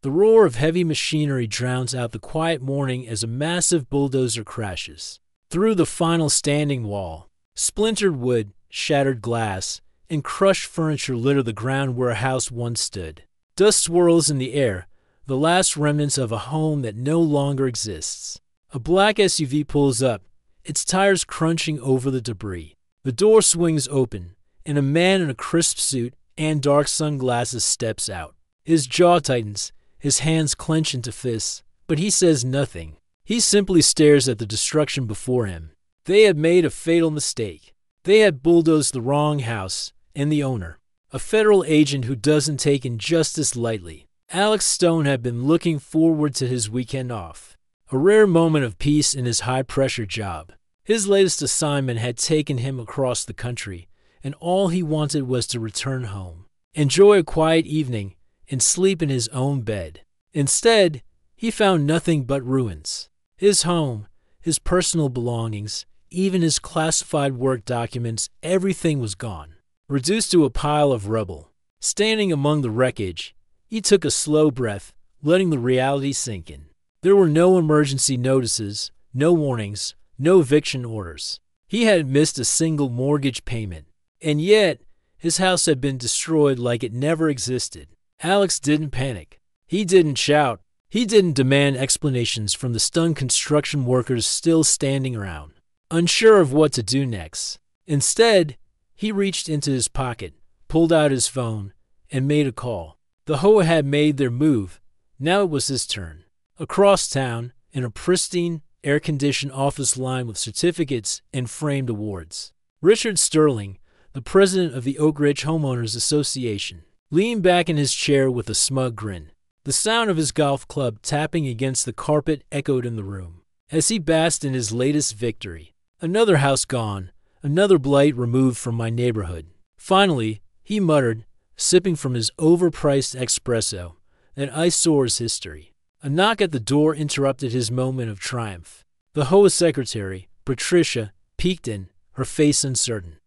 The roar of heavy machinery drowns out the quiet morning as a massive bulldozer crashes through the final standing wall. Splintered wood, shattered glass, and crushed furniture litter the ground where a house once stood. Dust swirls in the air, the last remnants of a home that no longer exists. A black SUV pulls up, its tires crunching over the debris. The door swings open, and a man in a crisp suit and dark sunglasses steps out. His jaw tightens, his hands clench into fists, but he says nothing. He simply stares at the destruction before him. They had made a fatal mistake. They had bulldozed the wrong house and the owner, a federal agent who doesn't take injustice lightly. Alex Stone had been looking forward to his weekend off, a rare moment of peace in his high-pressure job. His latest assignment had taken him across the country, and all he wanted was to return home, enjoy a quiet evening, and sleep in his own bed. Instead, he found nothing but ruins. His home, his personal belongings, even his classified work documents, everything was gone, reduced to a pile of rubble. Standing among the wreckage, he took a slow breath, letting the reality sink in. There were no emergency notices, no warnings, no eviction orders. He hadn't missed a single mortgage payment, and yet his house had been destroyed like it never existed. Alex didn't panic. He didn't shout. He didn't demand explanations from the stunned construction workers still standing around, unsure of what to do next. Instead, he reached into his pocket, pulled out his phone, and made a call. The HOA had made their move. Now it was his turn. Across town, in a pristine, air-conditioned office lined with certificates and framed awards, Richard Sterling, the president of the Oak Ridge Homeowners Association, leaned back in his chair with a smug grin. The sound of his golf club tapping against the carpet echoed in the room as he basked in his latest victory. Another house gone, another blight removed from my neighborhood. Finally, he muttered, sipping from his overpriced espresso, that I soars history. A knock at the door interrupted his moment of triumph. The HOA secretary, Patricia, peeked in, her face uncertain.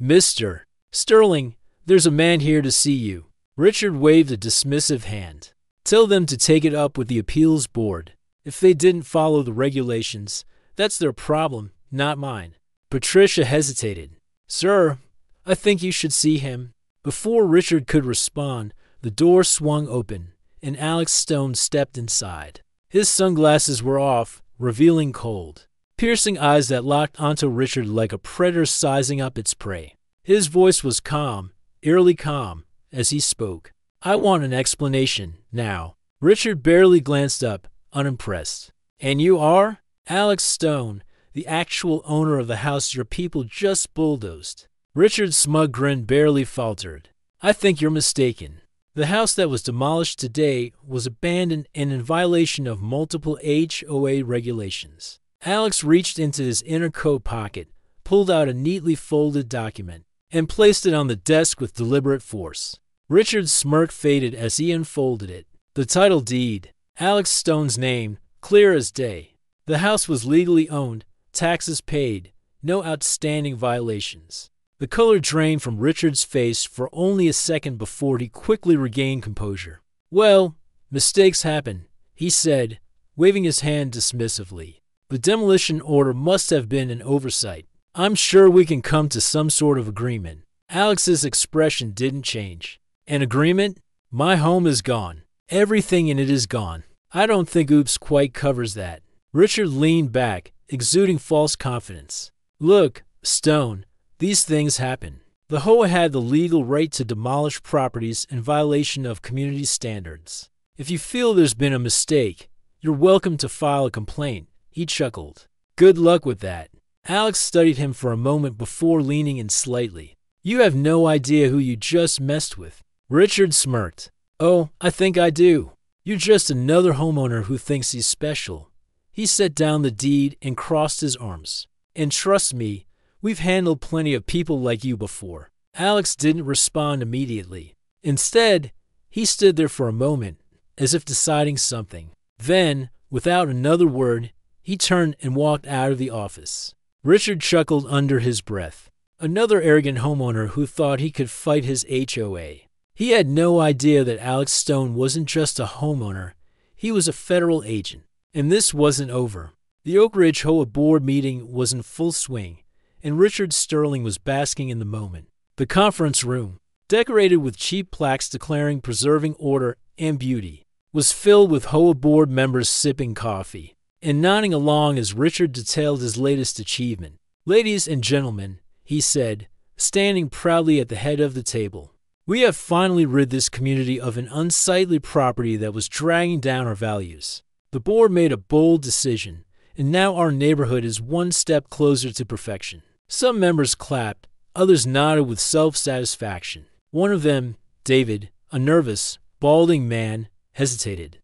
Mr. Sterling, there's a man here to see you." Richard waved a dismissive hand. "Tell them to take it up with the appeals board. If they didn't follow the regulations, that's their problem, not mine." Patricia hesitated. "Sir, I think you should see him." Before Richard could respond, the door swung open, and Alex Stone stepped inside. His sunglasses were off, revealing cold, piercing eyes that locked onto Richard like a predator sizing up its prey. His voice was calm, eerily calm, as he spoke. "I want an explanation, now." Richard barely glanced up, unimpressed. "And you are?" "Alex Stone, the actual owner of the house your people just bulldozed." Richard's smug grin barely faltered. "I think you're mistaken. The house that was demolished today was abandoned and in violation of multiple HOA regulations." Alex reached into his inner coat pocket, pulled out a neatly folded document, and placed it on the desk with deliberate force. Richard's smirk faded as he unfolded it. The title deed, Alex Stone's name, clear as day. The house was legally owned, taxes paid, no outstanding violations. The color drained from Richard's face for only a second before he quickly regained composure. "Well, mistakes happen," he said, waving his hand dismissively. "The demolition order must have been an oversight. I'm sure we can come to some sort of agreement." Alex's expression didn't change. "An agreement? My home is gone. Everything in it is gone. I don't think oops quite covers that." Richard leaned back, exuding false confidence. "Look, Stone, these things happen. The HOA had the legal right to demolish properties in violation of community standards. If you feel there's been a mistake, you're welcome to file a complaint." He chuckled. "Good luck with that." Alex studied him for a moment before leaning in slightly. "You have no idea who you just messed with." Richard smirked. "Oh, I think I do. You're just another homeowner who thinks he's special." He set down the deed and crossed his arms. "And trust me, we've handled plenty of people like you before." Alex didn't respond immediately. Instead, he stood there for a moment, as if deciding something. Then, without another word, he turned and walked out of the office. Richard chuckled under his breath. Another arrogant homeowner who thought he could fight his HOA. He had no idea that Alex Stone wasn't just a homeowner, he was a federal agent. And this wasn't over. The Oak Ridge HOA board meeting was in full swing, and Richard Sterling was basking in the moment. The conference room, decorated with cheap plaques declaring preserving order and beauty, was filled with HOA board members sipping coffee and nodding along as Richard detailed his latest achievement. "Ladies and gentlemen," he said, standing proudly at the head of the table, "we have finally rid this community of an unsightly property that was dragging down our values. The board made a bold decision, and now our neighborhood is one step closer to perfection." Some members clapped, others nodded with self-satisfaction. One of them, David, a nervous, balding man, hesitated.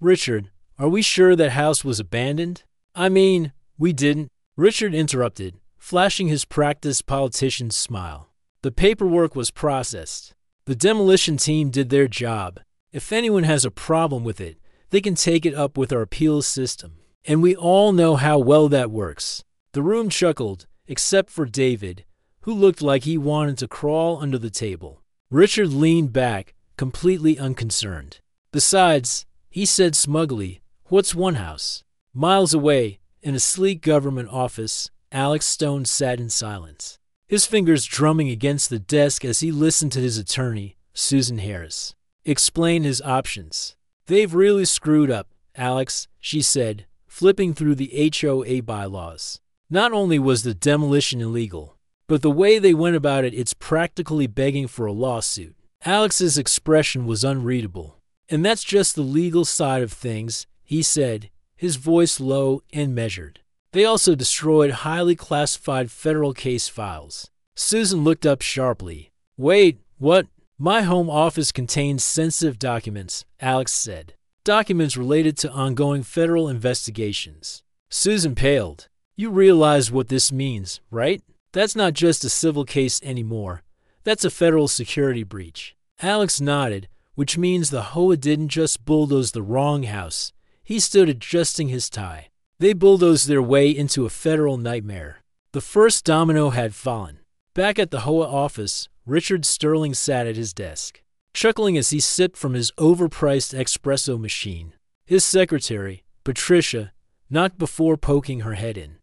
Richard, are we sure that house was abandoned?" "I mean, we didn't," Richard interrupted, flashing his practiced politician's smile. "The paperwork was processed. The demolition team did their job. If anyone has a problem with it, they can take it up with our appeals system. And we all know how well that works." The room chuckled, except for David, who looked like he wanted to crawl under the table. Richard leaned back, completely unconcerned. "Besides," he said smugly, "what's one house?" Miles away, in a sleek government office, Alex Stone sat in silence, his fingers drumming against the desk as he listened to his attorney, Susan Harris, explain his options. "They've really screwed up, Alex," she said, flipping through the HOA bylaws. "Not only was the demolition illegal, but the way they went about it's practically begging for a lawsuit." Alex's expression was unreadable. "And that's just the legal side of things," he said, his voice low and measured. "They also destroyed highly classified federal case files." Susan looked up sharply. "Wait, what?" "My home office contains sensitive documents," Alex said. "Documents related to ongoing federal investigations." Susan paled. "You realize what this means, right? That's not just a civil case anymore. That's a federal security breach." Alex nodded, which means the HOA didn't just bulldoze the wrong house. He stood adjusting his tie. They bulldozed their way into a federal nightmare. The first domino had fallen. Back at the HOA office, Richard Sterling sat at his desk, chuckling as he sipped from his overpriced espresso machine. His secretary, Patricia, knocked before poking her head in.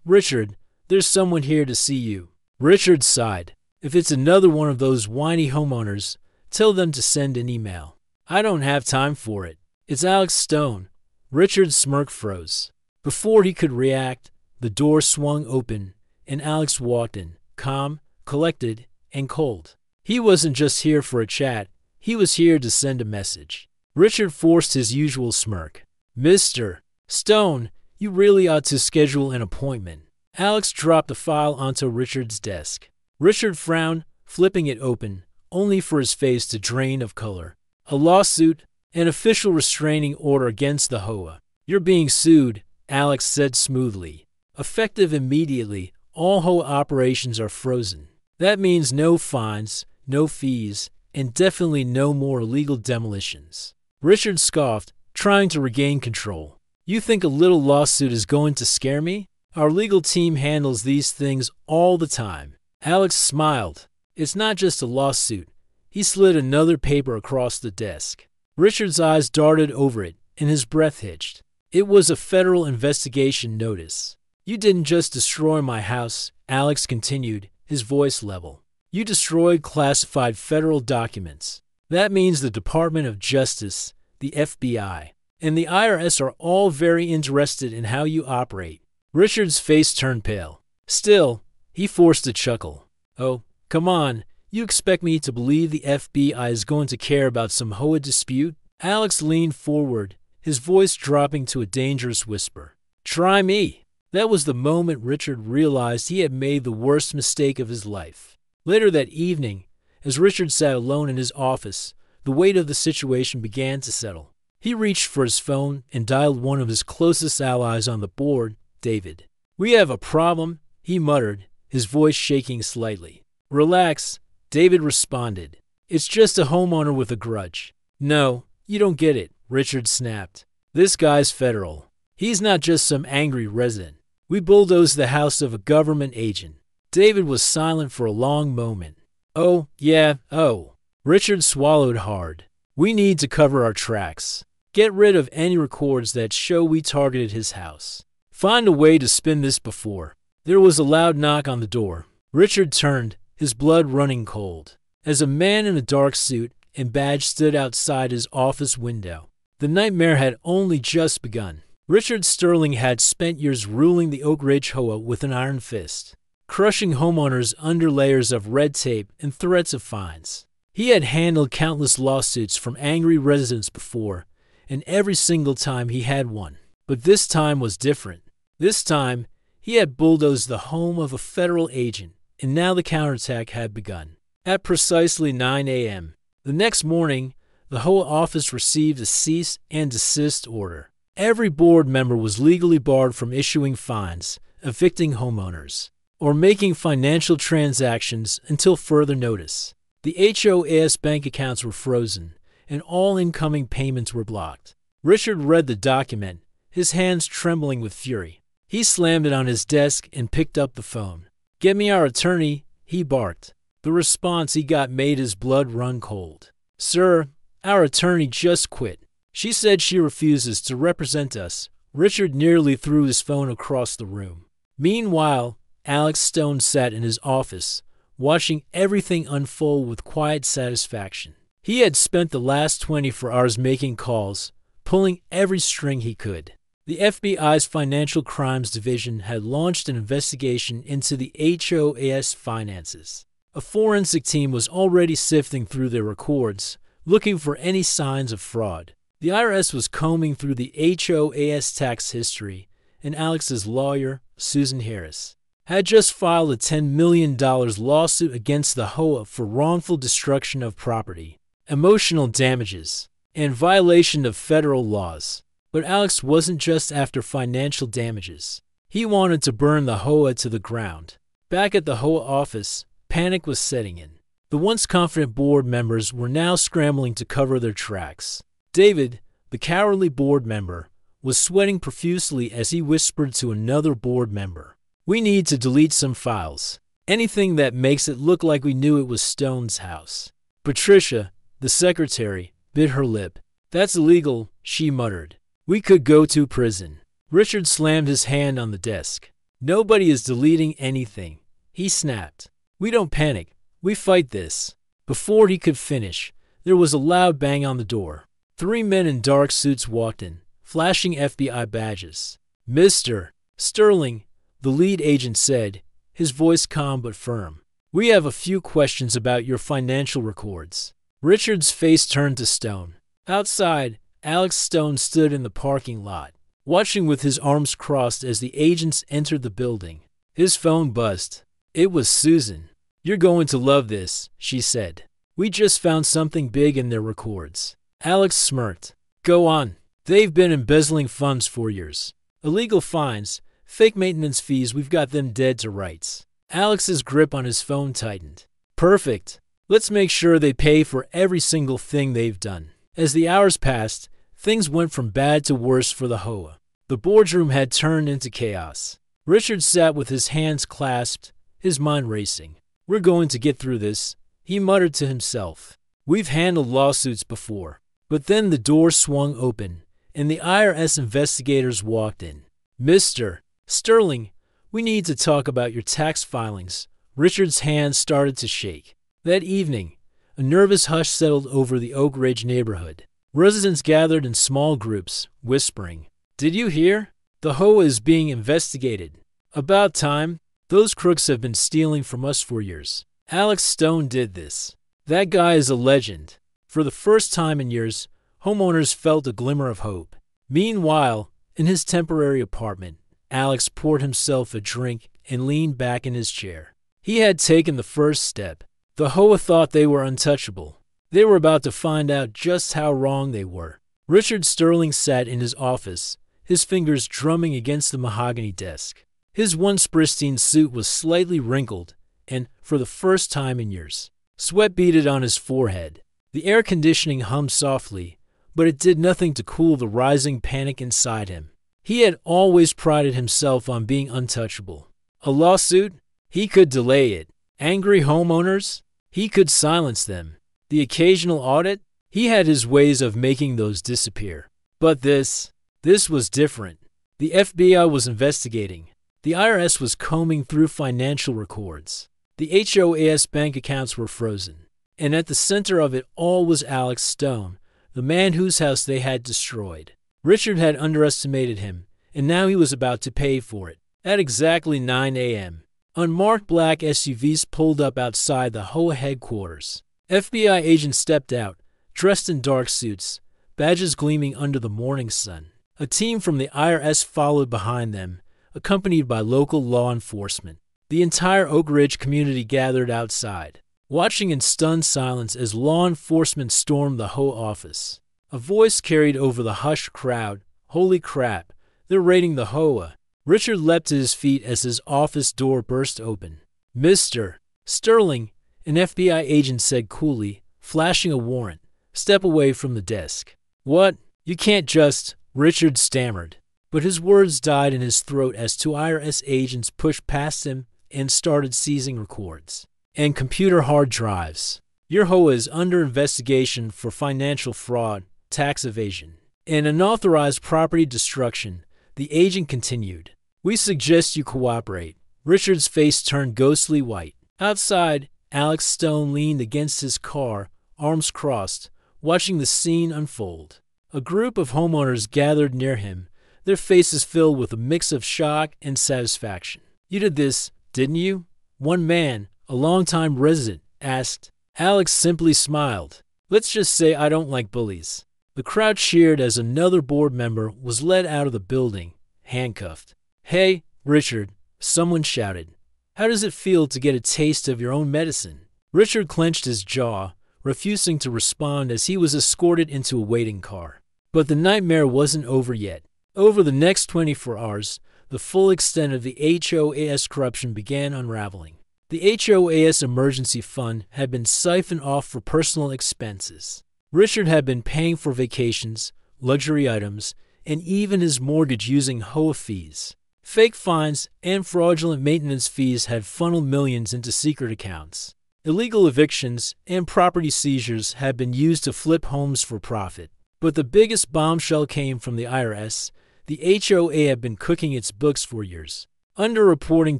Richard, there's someone here to see you." Richard sighed. "If it's another one of those whiny homeowners, tell them to send an email. I don't have time for it." "It's Alex Stone." Richard's smirk froze. Before he could react, the door swung open, and Alex walked in, calm, collected, and cold. He wasn't just here for a chat, he was here to send a message. Richard forced his usual smirk. "Mr. Stone, you really ought to schedule an appointment." Alex dropped the file onto Richard's desk. Richard frowned, flipping it open, only for his face to drain of color. "A lawsuit, an official restraining order against the HOA. You're being sued," Alex said smoothly. "Effective immediately, all HOA operations are frozen. That means no fines, no fees, and definitely no more illegal demolitions." Richard scoffed, trying to regain control. "You think a little lawsuit is going to scare me? Our legal team handles these things all the time." Alex smiled. "It's not just a lawsuit." He slid another paper across the desk. Richard's eyes darted over it, and his breath hitched. It was a federal investigation notice. "You didn't just destroy my house," Alex continued, his voice level. "You destroyed classified federal documents. That means the Department of Justice, the FBI, and the IRS are all very interested in how you operate." Richard's face turned pale. Still, he forced a chuckle. "Oh, come on. You expect me to believe the FBI is going to care about some HOA dispute?" Alex leaned forward, his voice dropping to a dangerous whisper. "Try me." That was the moment Richard realized he had made the worst mistake of his life. Later that evening, as Richard sat alone in his office, the weight of the situation began to settle. He reached for his phone and dialed one of his closest allies on the board, David. "We have a problem," he muttered, his voice shaking slightly. "Relax," David responded. "It's just a homeowner with a grudge." "No, you don't get it," Richard snapped. "This guy's federal. He's not just some angry resident. We bulldozed the house of a government agent." David was silent for a long moment. "Oh, yeah, oh." Richard swallowed hard. We need to cover our tracks. Get rid of any records that show we targeted his house. Find a way to spin this before. There was a loud knock on the door. Richard turned, his blood running cold, as a man in a dark suit and badge stood outside his office window. The nightmare had only just begun. Richard Sterling had spent years ruling the Oak Ridge HOA with an iron fist, crushing homeowners under layers of red tape and threats of fines. He had handled countless lawsuits from angry residents before, and every single time he had won. But this time was different. This time, he had bulldozed the home of a federal agent, and now the counterattack had begun. At precisely 9 a.m. the next morning, the HOA office received a cease and desist order. Every board member was legally barred from issuing fines, evicting homeowners, or making financial transactions until further notice. The HOA's bank accounts were frozen, and all incoming payments were blocked. Richard read the document, his hands trembling with fury. He slammed it on his desk and picked up the phone. "Get me our attorney," he barked. The response he got made his blood run cold. "Sir, our attorney just quit. She said she refuses to represent us." Richard nearly threw his phone across the room. Meanwhile, Alex Stone sat in his office, watching everything unfold with quiet satisfaction. He had spent the last 24 hours making calls, pulling every string he could. The FBI's Financial Crimes Division had launched an investigation into the HOA's finances. A forensic team was already sifting through their records, looking for any signs of fraud. The IRS was combing through the HOA's tax history, and Alex's lawyer, Susan Harris, had just filed a $10 million lawsuit against the HOA for wrongful destruction of property, emotional damages, and violation of federal laws. But Alex wasn't just after financial damages. He wanted to burn the HOA to the ground. Back at the HOA office, panic was setting in. The once confident board members were now scrambling to cover their tracks. David, the cowardly board member, was sweating profusely as he whispered to another board member, "We need to delete some files. Anything that makes it look like we knew it was Stone's house." Patricia, the secretary, bit her lip. "That's illegal," she muttered. "We could go to prison." Richard slammed his hand on the desk. "Nobody is deleting anything," he snapped. "We don't panic. We fight this." Before he could finish, there was a loud bang on the door. 3 men in dark suits walked in, flashing FBI badges. "Mr. Sterling," the lead agent said, his voice calm but firm, "we have a few questions about your financial records." Richard's face turned to stone. Outside, Alex Stone stood in the parking lot, watching with his arms crossed as the agents entered the building. His phone buzzed. It was Susan. "You're going to love this," she said. "We just found something big in their records." Alex smirked. "Go on." "They've been embezzling funds for years. Illegal fines, fake maintenance fees, we've got them dead to rights." Alex's grip on his phone tightened. "Perfect. Let's make sure they pay for every single thing they've done." As the hours passed, things went from bad to worse for the HOA. The boardroom had turned into chaos. Richard sat with his hands clasped, his mind racing. "We're going to get through this," he muttered to himself. "We've handled lawsuits before." But then the door swung open, and the IRS investigators walked in. "Mr. Sterling, we need to talk about your tax filings." Richard's hands started to shake. That evening, a nervous hush settled over the Oak Ridge neighborhood. Residents gathered in small groups, whispering, "Did you hear? The HOA is being investigated." "About time. Those crooks have been stealing from us for years. Alex Stone did this. That guy is a legend." For the first time in years, homeowners felt a glimmer of hope. Meanwhile, in his temporary apartment, Alex poured himself a drink and leaned back in his chair. He had taken the first step. The HOA thought they were untouchable. They were about to find out just how wrong they were. Richard Sterling sat in his office, his fingers drumming against the mahogany desk. His once pristine suit was slightly wrinkled, and, for the first time in years, sweat beaded on his forehead. The air conditioning hummed softly, but it did nothing to cool the rising panic inside him. He had always prided himself on being untouchable. A lawsuit? He could delay it. Angry homeowners? He could silence them. The occasional audit? He had his ways of making those disappear. But this was different. The FBI was investigating. The IRS was combing through financial records. The HOA's bank accounts were frozen. And at the center of it all was Alex Stone, the man whose house they had destroyed. Richard had underestimated him, and now he was about to pay for it. At exactly 9 a.m., unmarked black SUVs pulled up outside the HOA headquarters. FBI agents stepped out, dressed in dark suits, badges gleaming under the morning sun. A team from the IRS followed behind them, accompanied by local law enforcement. The entire Oak Ridge community gathered outside, watching in stunned silence as law enforcement stormed the HOA office. A voice carried over the hushed crowd, "Holy crap, they're raiding the HOA." Richard leapt to his feet as his office door burst open. "Mr. Sterling," an FBI agent said coolly, flashing a warrant. "Step away from the desk." "What? You can't just—" Richard stammered. But his words died in his throat as two IRS agents pushed past him and started seizing records and computer hard drives. "Your HOA is under investigation for financial fraud, tax evasion, and unauthorized property destruction," the agent continued. "We suggest you cooperate." Richard's face turned ghostly white. Outside, Alex Stone leaned against his car, arms crossed, watching the scene unfold. A group of homeowners gathered near him, their faces filled with a mix of shock and satisfaction. "You did this, didn't you?" one man, a longtime resident, asked. Alex simply smiled. "Let's just say I don't like bullies." The crowd cheered as another board member was led out of the building, handcuffed. "Hey, Richard," someone shouted. "How does it feel to get a taste of your own medicine?" Richard clenched his jaw, refusing to respond as he was escorted into a waiting car. But the nightmare wasn't over yet. Over the next 24 hours, the full extent of the HOA's corruption began unraveling. The HOA's emergency fund had been siphoned off for personal expenses. Richard had been paying for vacations, luxury items, and even his mortgage using HOA fees. Fake fines and fraudulent maintenance fees had funneled millions into secret accounts. Illegal evictions and property seizures had been used to flip homes for profit. But the biggest bombshell came from the IRS. The HOA had been cooking its books for years, underreporting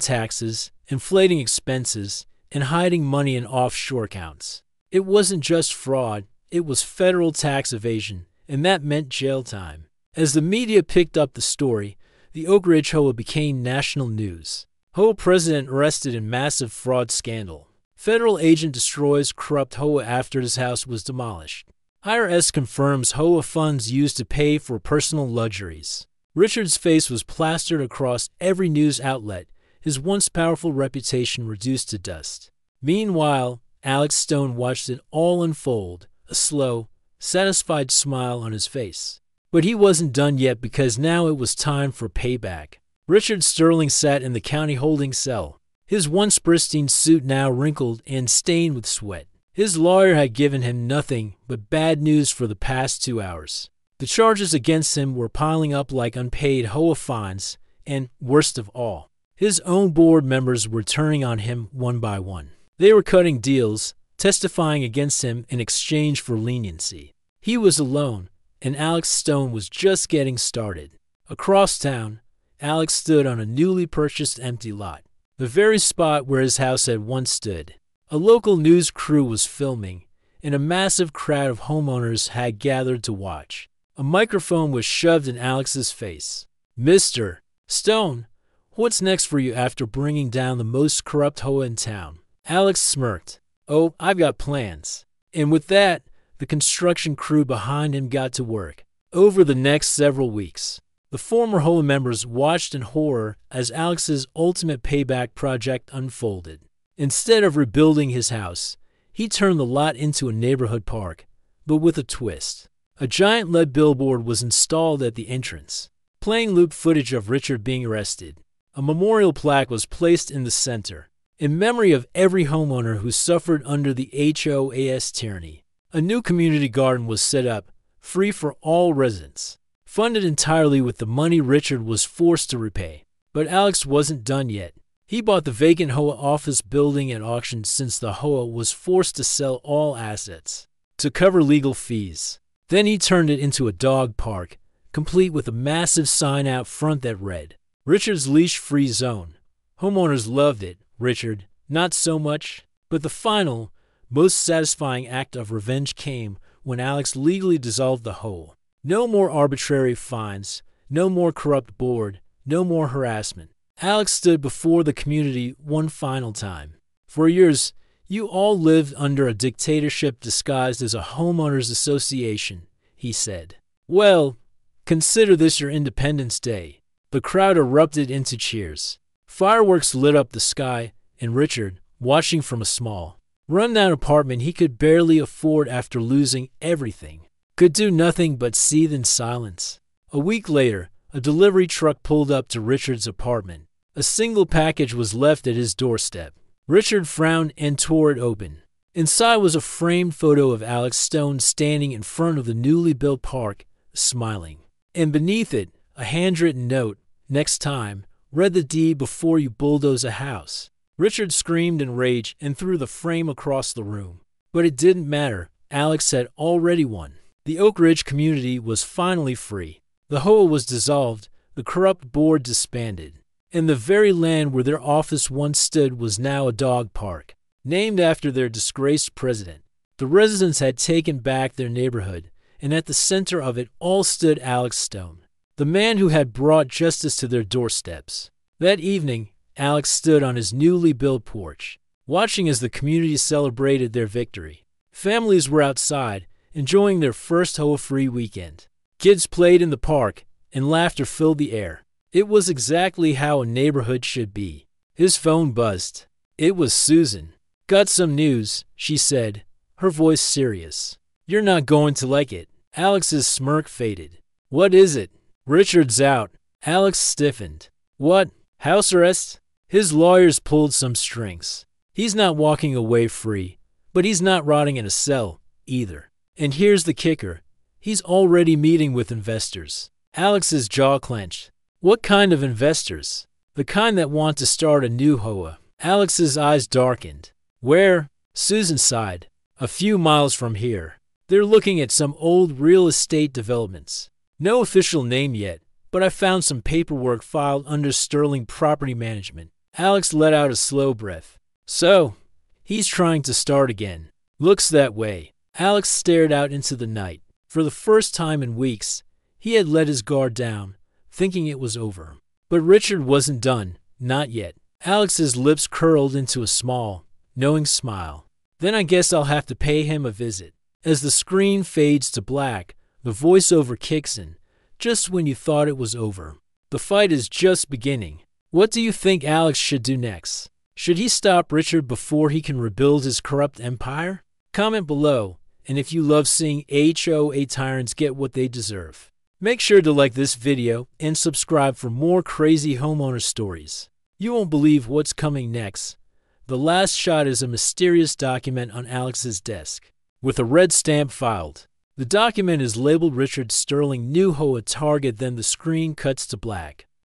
taxes, inflating expenses, and hiding money in offshore accounts. It wasn't just fraud, it was federal tax evasion, and that meant jail time. As the media picked up the story, the Oak Ridge HOA became national news. HOA president arrested in massive fraud scandal. Federal agent destroys corrupt HOA after his house was demolished. IRS confirms HOA funds used to pay for personal luxuries. Richard's face was plastered across every news outlet, his once powerful reputation reduced to dust. Meanwhile, Alex Stone watched it all unfold, a slow, satisfied smile on his face. But he wasn't done yet because now it was time for payback. Richard Sterling sat in the county holding cell, his once pristine suit now wrinkled and stained with sweat. His lawyer had given him nothing but bad news for the past 2 hours. The charges against him were piling up like unpaid HOA fines, and, worst of all, his own board members were turning on him one by one. They were cutting deals, testifying against him in exchange for leniency. He was alone, and Alex Stone was just getting started. Across town, Alex stood on a newly purchased empty lot, the very spot where his house had once stood. A local news crew was filming, and a massive crowd of homeowners had gathered to watch. A microphone was shoved in Alex's face. "Mr. Stone, what's next for you after bringing down the most corrupt HOA in town?" Alex smirked. "Oh, I've got plans." And with that, the construction crew behind him got to work. Over the next several weeks, the former HOA members watched in horror as Alex's ultimate payback project unfolded. Instead of rebuilding his house, he turned the lot into a neighborhood park, but with a twist. A giant LED billboard was installed at the entrance, playing loop footage of Richard being arrested. A memorial plaque was placed in the center, in memory of every homeowner who suffered under the HOA's tyranny. A new community garden was set up, free for all residents, funded entirely with the money Richard was forced to repay. But Alex wasn't done yet. He bought the vacant HOA office building at auction since the HOA was forced to sell all assets to cover legal fees. Then he turned it into a dog park, complete with a massive sign out front that read, "Richard's Leash-Free Zone." Homeowners loved it, Richard, not so much. But the final, most satisfying act of revenge came when Alex legally dissolved the HOA. No more arbitrary fines, no more corrupt board, no more harassment. Alex stood before the community one final time. For years, you all lived under a dictatorship disguised as a homeowners association, he said. Well, consider this your Independence Day. The crowd erupted into cheers. Fireworks lit up the sky, and Richard, watching from a small, run-down apartment he could barely afford after losing everything, could do nothing but seethe in silence. A week later, a delivery truck pulled up to Richard's apartment. A single package was left at his doorstep. Richard frowned and tore it open. Inside was a framed photo of Alex Stone standing in front of the newly built park, smiling. And beneath it, a handwritten note, "Next time, read the deed before you bulldoze a house." Richard screamed in rage and threw the frame across the room. But it didn't matter. Alex had already won. The Oak Ridge community was finally free. The HOA was dissolved, the corrupt board disbanded, and the very land where their office once stood was now a dog park, named after their disgraced president. The residents had taken back their neighborhood, and at the center of it all stood Alex Stone, the man who had brought justice to their doorsteps. That evening, Alex stood on his newly built porch, watching as the community celebrated their victory. Families were outside, enjoying their first HOA-free weekend. Kids played in the park, and laughter filled the air. It was exactly how a neighborhood should be. His phone buzzed. It was Susan. "Got some news," she said, her voice serious. "You're not going to like it." Alex's smirk faded. "What is it?" "Richard's out." Alex stiffened. "What? House arrest?" His lawyers pulled some strings. He's not walking away free, but he's not rotting in a cell, either. And here's the kicker. He's already meeting with investors. Alex's jaw clenched. What kind of investors? The kind that want to start a new HOA. Alex's eyes darkened. Where? Susan sighed. A few miles from here. They're looking at some old real estate developments. No official name yet, but I found some paperwork filed under Sterling Property Management. Alex let out a slow breath. So, he's trying to start again. Looks that way. Alex stared out into the night. For the first time in weeks, he had let his guard down, thinking it was over. But Richard wasn't done. Not yet. Alex's lips curled into a small, knowing smile. Then I guess I'll have to pay him a visit. As the screen fades to black, the voiceover kicks in, just when you thought it was over. The fight is just beginning. What do you think Alex should do next? Should he stop Richard before he can rebuild his corrupt empire? Comment below, and if you love seeing HOA tyrants get what they deserve, make sure to like this video and subscribe for more crazy homeowner stories. You won't believe what's coming next. The last shot is a mysterious document on Alex's desk, with a red stamp filed. The document is labeled Richard Sterling New HOA Target, then the screen cuts to black.